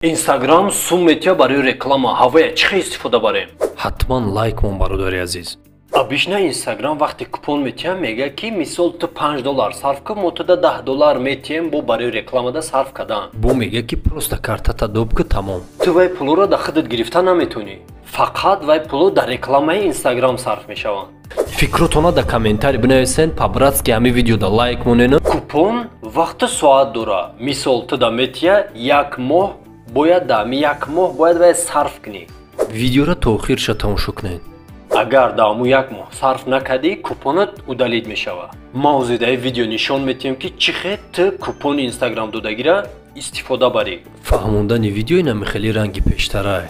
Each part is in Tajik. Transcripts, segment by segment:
Instagram сум метия барои реклама ҳавая чӣ истифода барем? ҳатман лайк мон бародари азиз. Обычно Instagram вақте купон метия мега ки мисол ту $5 сарф кун мо туда $10 метием бо барои рекламада сарф кардан. Бо мега ки просто картата доб ки тамом. Ту вай пулро да худат гирифта наметунӣ. Фақат вай пуло да рекламаи Instagram сарф мешаванд. Фикротона да комментарий бинависен, по-братски ҳами видеода лайк монена. Купон вақти соат дора. Мисол ту да метия як моҳ бояд вай сарф кунӣ. Видеора то охирша тамошо кунед. Агар да аму як моҳ сарф накардӣ, купонат удалид мешава. Мо озидаи видео нишон метиҳем ки чӣ хел ту купони Instagram додагира истифода барӣ. Фаҳмондани видео инами хеле ранги пештарае.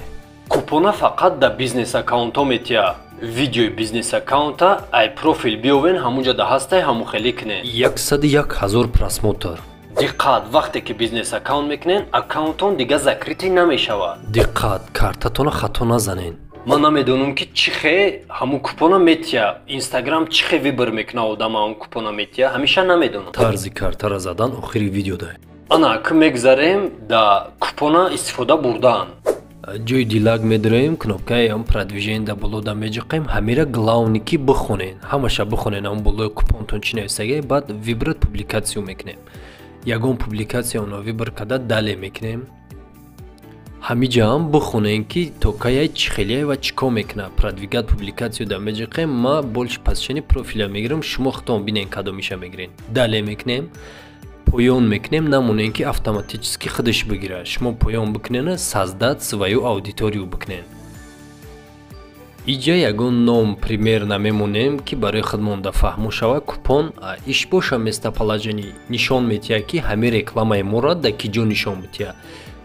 Купона фақат да бизнес аккаунтҳо метия. Видеои бизнес аккаунта ай профил биёвен ҳамунҷа да ҳастай ҳаму хеле кунед. 101,000 просмотр. Диққат, вақте ки бизнес аккаунт мекунен, аккаунтон дига закритӣ намешавад. Диққат, картатона хато назанен. Ман намедонам ки чӣ хел ҳамун купона метия. Instagram чӣ хел вибр мекуна одам ҳамун купона метия, ҳамеша намедонам. Тарзи картара задан охири видеода. Ана ки мегзарем да купона истифода бурдан. ҷои дилак медироем, кнопкаи ам продвижение да боло да меҷиқем, ҳамира главни ки бихонен. Ҳамаша бихонен ам болои купонтон чӣ нависаги, баъд вибрат публикатсию мекунем. Ягон публикация оно вибр када дале мекунем. ҳамиҷа ам бихонен ки то каяй чӣ хелияй ва чӣ кор мекуна. Продвигат публикатсию да меҷиқем, ма больш позитсиони профиля мегирам, шумо худтон бинен кадомиша мегирен. Дале мекунем. Поён мекунем, намонем ки автоматически худаш бигира. Шумо поён бикунена, создать свою аудиторию бикунен. Иҷа ягон ном пример намемонем ки барои худмон да фаҳмо шава. Купон иш боша местоположение нишон метия ки ҳами рекламаи моро да ки ҷо нишон метия.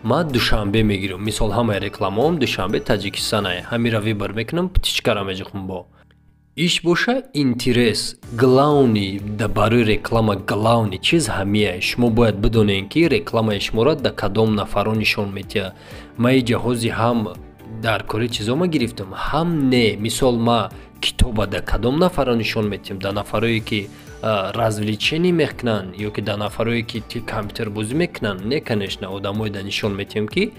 Ма душанбе мегирам. Мисол ҳамаи рекламаам душанбе Таҷикистонае. Ҳамира вибр мекунам, птичкара меҷиқам бо. Иш боша интерес, главни да барои реклама главни чиз ҳамияе. Шумо бояд бидонем ки рекламаи шуморо да кадом нафаро нишон метия. Ма и ҷаҳози ҳам дар кори чизо ма гирифтам, ҳам не. Мисол ма китоба да кадом нафаро нишон метием, да нафарое ки развлечение мекунанд ё ки да нафарое ки компютербозӣ мекунанд. Не, конечно, одамое да нишон метием ки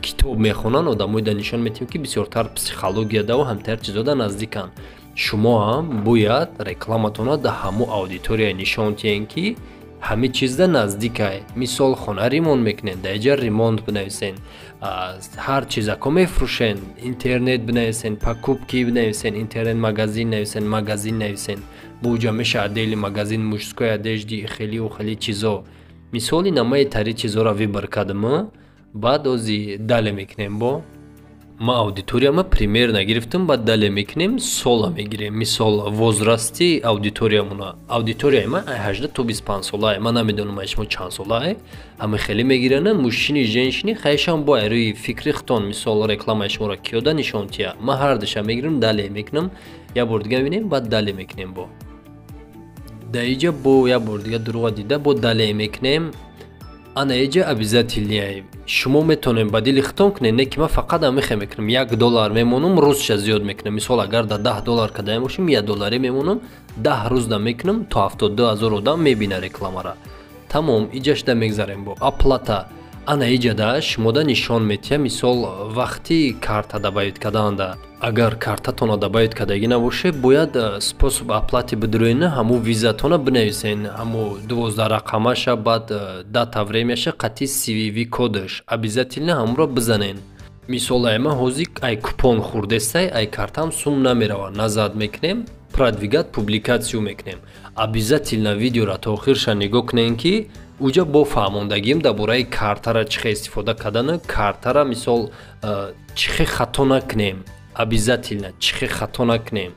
китоб мехонанд, одамое да нишон метием ки бисёртар психология да ва ҳамтар чизо да наздиканд. Шумо ҳам бояд рекламатона да ҳаму аудитория нишон диҳем ки ҳами чиз да наздикае. Мисол хона ремонт мекунед, да иҷа ремонт бинависен, ҳар чизако мефурӯшен, интернет бинависен, покупки бинависен, интернет магазин нависен. Буҷа меша отдели магазин мужской одежди хелиу хели чизо. Мисоли намаи тари чизоро вибр кардам, баъд ози дале мекунем бо. Ма аудиторияма пример нагирифтам, баъд дале мекунем, сола мегирем. Мисол возрасти аудиториямона. Аудиторияи ма 18 то 25 солае. Ман намедонам шумо чанд солае. Ҳама хеле мегирана, мужчини, женщини хаешан бо рӯи фикри хутон. Мисол рекламаи шуморо киёда нишон тия. Ма ҳардаша мегирам, дале мекунам. Я бор дига бинем, баъд дале мекунем бо. Да иҷа бо я бор дига дуруға дида бо дале мекунем. Ана иҷа обязательнее. Шумо метонем ба дили хитон кунед, не ки ма фақат амихе мекунам. $1 мемонам, рӯзша зиёд мекунам. Мисол агар да $10 кадаем бошим, $1 мемонам, 10 рӯз да мекунам, то 72,000 одам мебина рекламара. Тамом, иҷаш да мегзарем бо. Оплата. Ана иҷа да шумо да нишон метия. Мисол вақти карта да баёд карданда. Агар картатона да баёд кардаги набоше, бояд способ оплати бидироена, ҳаму визатона бинависен, ҳаму 12 рақамаша, баъд дата времяша, қатъи CVV кодаш. Обязательно ҳамуро бизанен. Мисол айма ҳозир ай купон хурдестай, ай картам сум намерава. Назад мекунем, продвигат публикатсию мекунем. Обязательно видеора то охирша нигоҳ кунем ки уҷа бо фаҳмондагим дар бораи картара чӣ хел истифода кардана, картара мисол чӣ хел хато накунем. Обязательно чӣ хел хато накунем.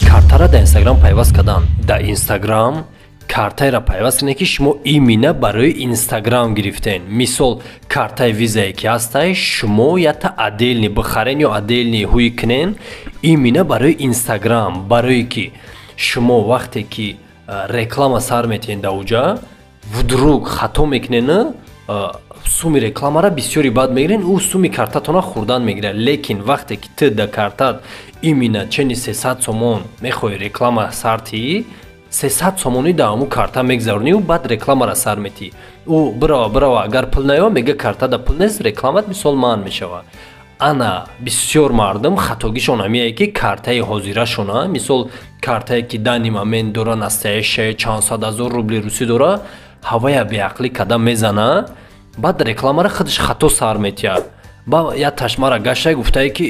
Картара да Instagram пайваст кардан. Да Instagram картаеро пайваст кунед ки шумо именно барои Instagram гирифтен. Мисол картаи визае ки ҳастай, шумо ята отдельни бихарен ё отдельни ҳуй кунен именно барои Instagram, барое ки шумо вақте ки реклама сар метиҳен да уҷа вдруг хато мекунена, суми рекламара бисёри бад мегирен, ӯ суми картатона хурдан мегирад. Лекин вақте ки ту да картат именно чени 300 сомон мехоҳӣ реклама сартии, 300 сомонӣ да ҳамун карта мегзаронӣ ва баъд рекламаро сар метӣ. ӯ бирава агар пул наёб мега картада пул нест, рекламат мисол манъ мешава. Ана бисёр мардум хатогишон ҳамие ки картаи ҳозирашона, мисол картае ки дани момент дора настоящая чанд сад ҳазор рубли русӣ дора, ҳавая беақлӣ када мезана, баъд рекламаро худаш хато сар метиҳад. Ба я ташмара гашта гуфтае ки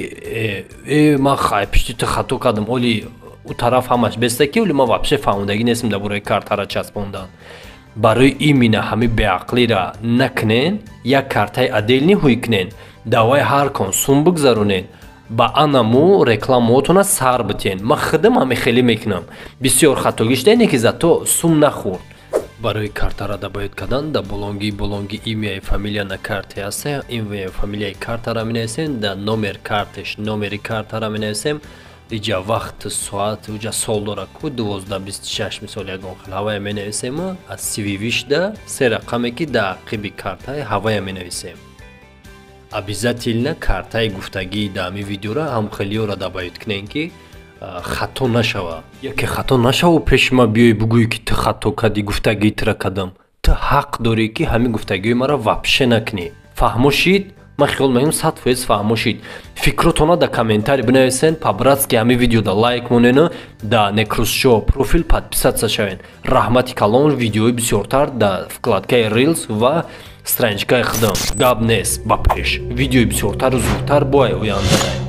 ман пишти ту хато кардам, оли ӯ тараф ҳамаш беста ки оли ман вообще фаҳмидагӣ нестам дар бораи картара часпондан. Барои имина ҳами беақлира накунен, як картаи адел ҳуй кунен, давай ҳар кон сум бигзаронен, ба анаму рекламаотона сар битен. Ман худам ҳами хеле мекунам. Бисёр хатогиш дане ки зато сум нахӯрд. Барои картара да бояд кадан да болонги имяи фамилия на карте аст, имяи фамилияи картара менависем, да номер карташ номери картара менависем. Иҷа вақт соат уҷа сол дора ку 12-26 мисол ягон хел ҳавая менависем, аз сививишда се рақаме ки да ақиби картаи ҳавая менависем. Обязательно картаи гуфтагии да ҳами видеора ҳам хелиёра да баёд кунем ки хато нашава. Яке хато нашава пеши ма биёй бугӯй ки ту хато кади гуфтагиитра кадам. Ту ҳақ дорӣ ки ҳами гуфтагиёи маро вапше накунӣ. Фаҳмошид? Ман хиёл мекунам 100% фаҳмошид. Фикротона да комментарий бинависен, по-братски ҳами видеода лайк монена, да Necruz профил подписаться шавен. Раҳмати калон видеои бисёртар да вкладкаи Reels ва страничкаи худам. Гап нест ба пеш. Видеои бисёртару зудтар бояд ояндадай.